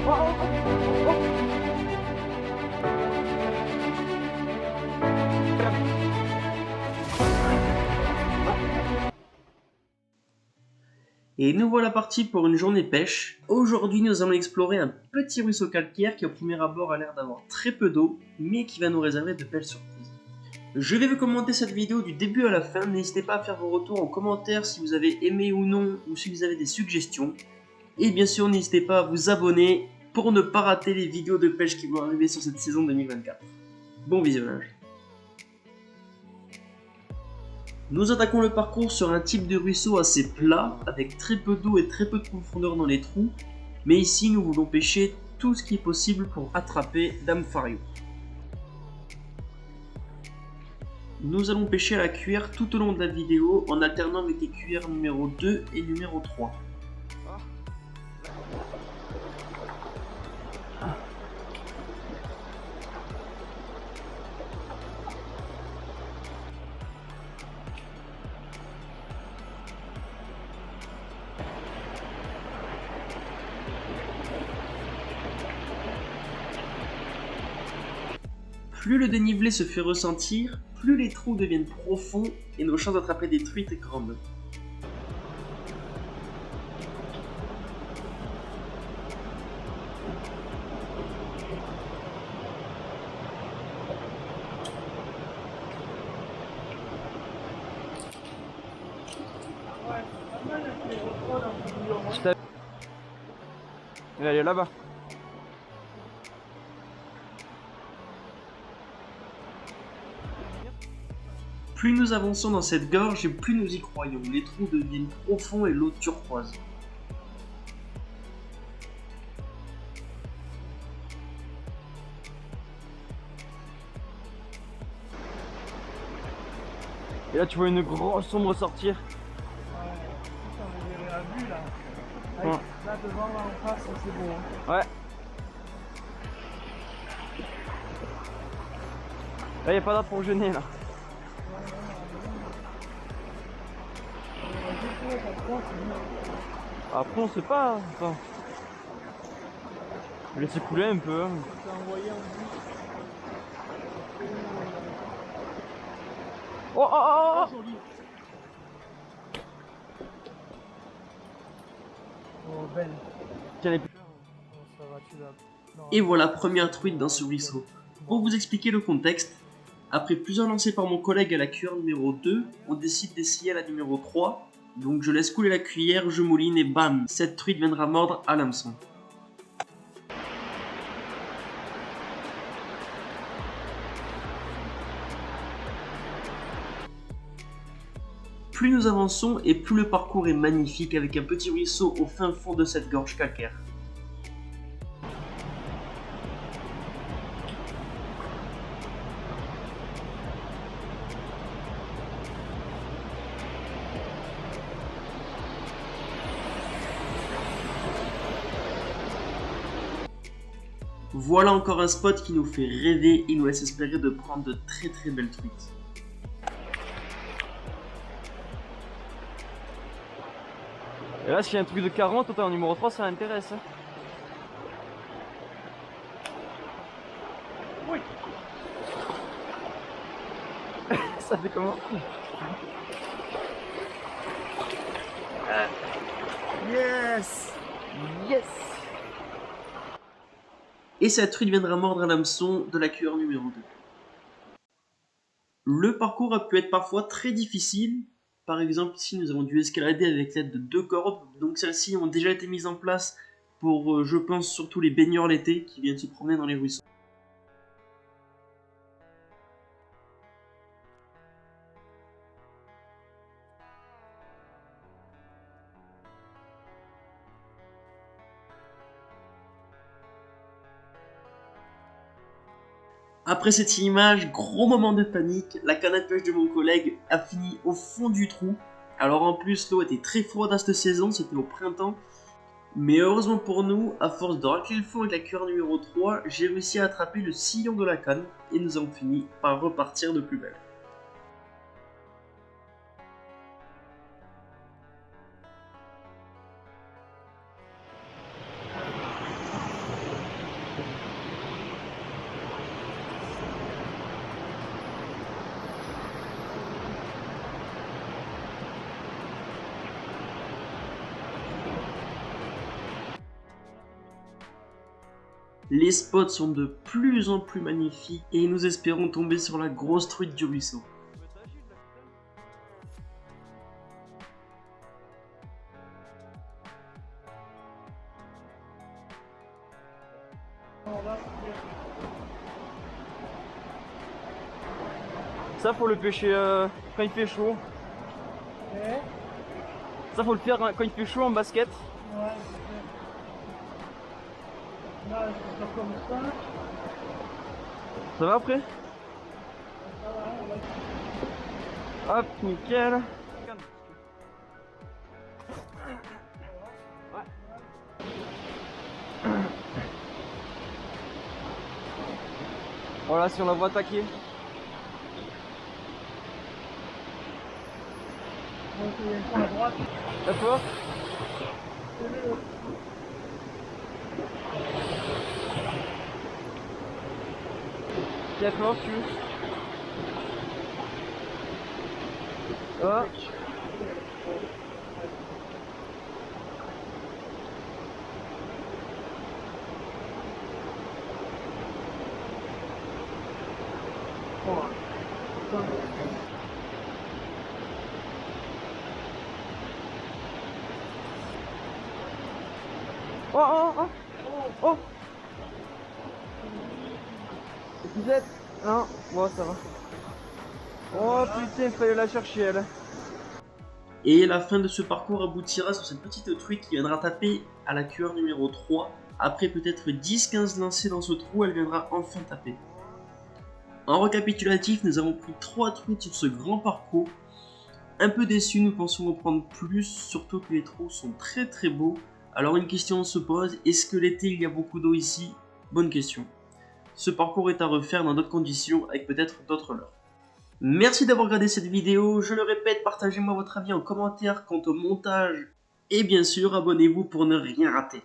Et nous voilà partis pour une journée pêche. Aujourd'hui, nous allons explorer un petit ruisseau calcaire qui au premier abord a l'air d'avoir très peu d'eau, mais qui va nous réserver de belles surprises. Je vais vous commenter cette vidéo du début à la fin, n'hésitez pas à faire vos retours en commentaire si vous avez aimé ou non, ou si vous avez des suggestions. Et bien sûr, n'hésitez pas à vous abonner pour ne pas rater les vidéos de pêche qui vont arriver sur cette saison 2024. Bon visionnage. Nous attaquons le parcours sur un type de ruisseau assez plat, avec très peu d'eau et très peu de profondeur dans les trous, mais ici nous voulons pêcher tout ce qui est possible pour attraper Dame Fario. Nous allons pêcher à la cuillère tout au long de la vidéo en alternant avec les cuillères numéro 2 et numéro 3. Plus le dénivelé se fait ressentir, plus les trous deviennent profonds et nos chances d'attraper des truites est grandes. Elle est là-bas. Plus nous avançons dans cette gorge et plus nous y croyons, les trous deviennent profonds et l'eau turquoise. Et là tu vois une grosse sombre sortir. Ouais, putain, on dirait à vue là. Ouais. Là devant, là en face, c'est beau. Hein. Ouais. Là y a pas d'arbre pour jeûner là. Après on sait pas. Attends. Je vais laisser couler un peu. Hein. Oh oh oh oh. Oh, belle. Tiens les... Oh, ça va, tu l'as. Non, Et voilà, première truite dans ce ruisseau. Pour vous expliquer le contexte, après plusieurs lancers par mon collègue à la cuillère numéro 2, on décide d'essayer à la numéro 3. Donc je laisse couler la cuillère, je mouline et bam, cette truite viendra mordre à l'hameçon. Plus nous avançons et plus le parcours est magnifique avec un petit ruisseau au fin fond de cette gorge calcaire. Voilà encore un spot qui nous fait rêver et nous laisse espérer de prendre de très belles truites. Et là s'il y a un truc de 40, autant en numéro 3 ça m'intéresse. Hein. oui. Ça fait comment? Yes. Yes. Et cette truite viendra mordre à l'hameçon de la cuillère numéro 2. Le parcours a pu être parfois très difficile. Par exemple, ici nous avons dû escalader avec l'aide de 2 cordes. Donc celles-ci ont déjà été mises en place pour, je pense, surtout les baigneurs l'été qui viennent se promener dans les ruisseaux. Après cette image, gros moment de panique, la canne à pêche de mon collègue a fini au fond du trou. Alors en plus l'eau était très froide à cette saison, c'était au printemps. Mais heureusement pour nous, à force de racler le fond avec la cuillère numéro 3, j'ai réussi à attraper le sillon de la canne et nous avons fini par repartir de plus belle. Les spots sont de plus en plus magnifiques et nous espérons tomber sur la grosse truite du ruisseau. Ça faut le pêcher quand il fait chaud. Ok. Ça faut le faire quand il fait chaud en basket. Ouais, là, je vais faire comme ça. Ça va après? Ça va, Hop, nickel. Voilà, si on la voit attaquer. on va essayer une fois à droite. D'accord. D'accord, tu. Ah. Oh oh oh oh. Épisode. Non, bon ça va. Oh putain, il fallait la chercher elle. Et la fin de ce parcours aboutira sur cette petite truite qui viendra taper à la cuillère numéro 3. Après peut-être 10-15 lancers dans ce trou, elle viendra enfin taper. En récapitulatif, nous avons pris 3 truites sur ce grand parcours. Un peu déçus, nous pensions en prendre plus, surtout que les trous sont très très beaux. Alors une question se pose, est-ce que l'été il y a beaucoup d'eau ici? Bonne question. Ce parcours est à refaire dans d'autres conditions, avec peut-être d'autres leurres. Merci d'avoir regardé cette vidéo, je le répète, partagez-moi votre avis en commentaire quant au montage. Et bien sûr, abonnez-vous pour ne rien rater.